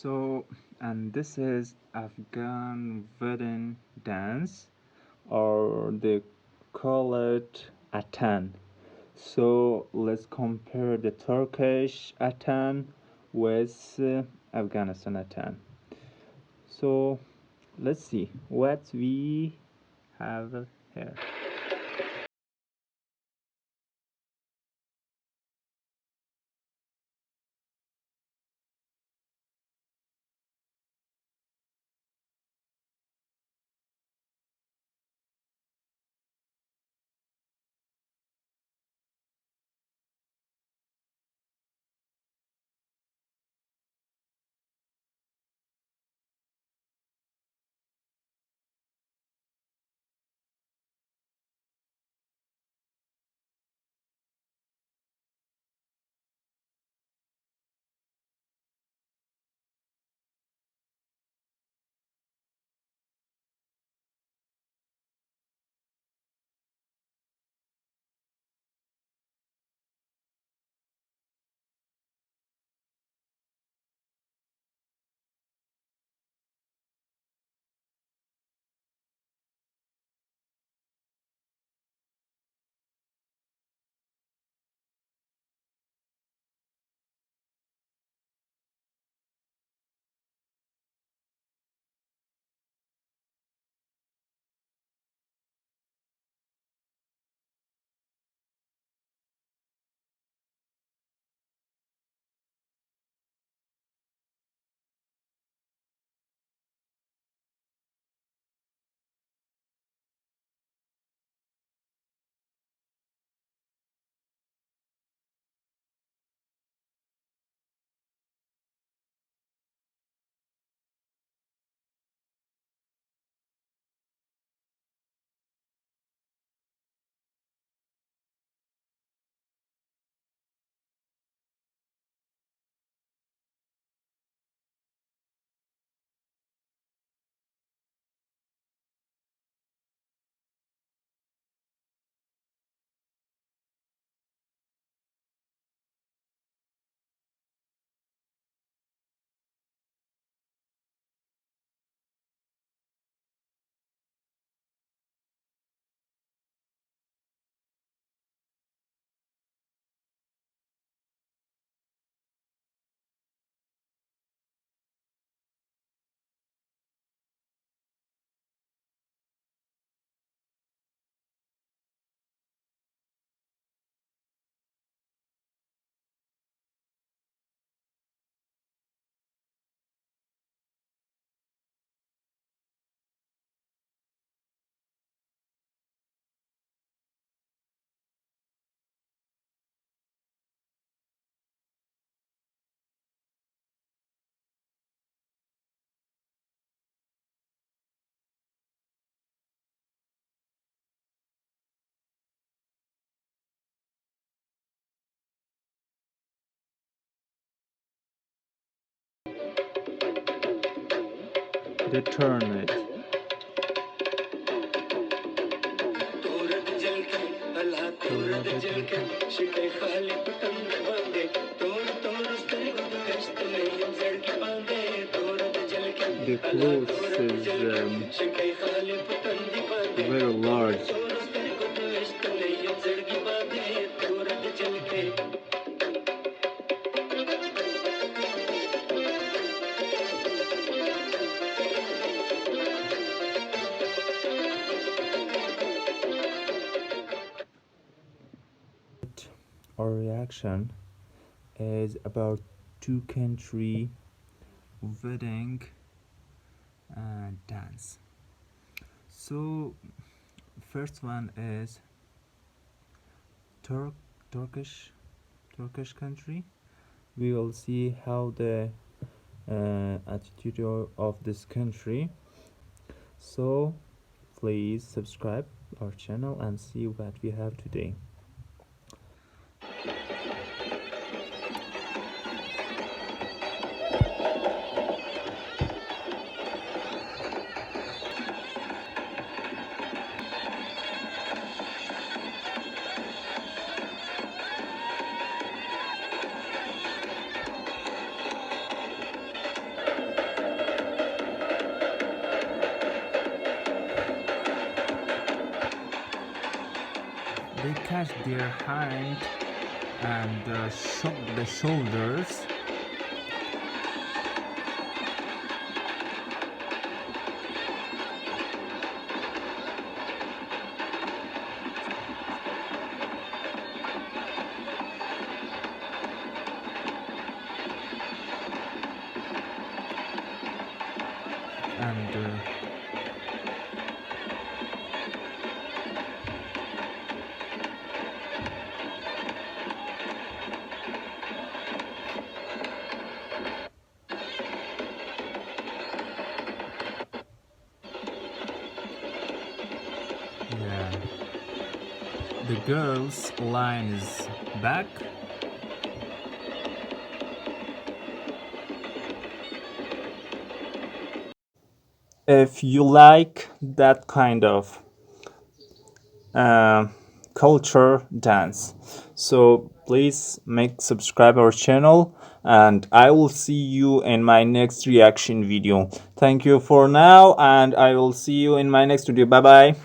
So, and this is Afghan wedding dance, or they call it atan. So let's compare the Turkish atan with Afghanistan atan. So let's see what we have here. They turn it. The clothes is very large. Our reaction is about two country wedding dance. So first one is Turkish Turkish country. We will see how the attitude of this country. So please subscribe our channel and see what we have today. they catch their hand and shook the shoulders. And yeah, the girls' line is back. If you like that kind of culture dance, so please subscribe our channel, and I will see you in my next reaction video. Thank you for now, and I will see you in my next video. Bye bye.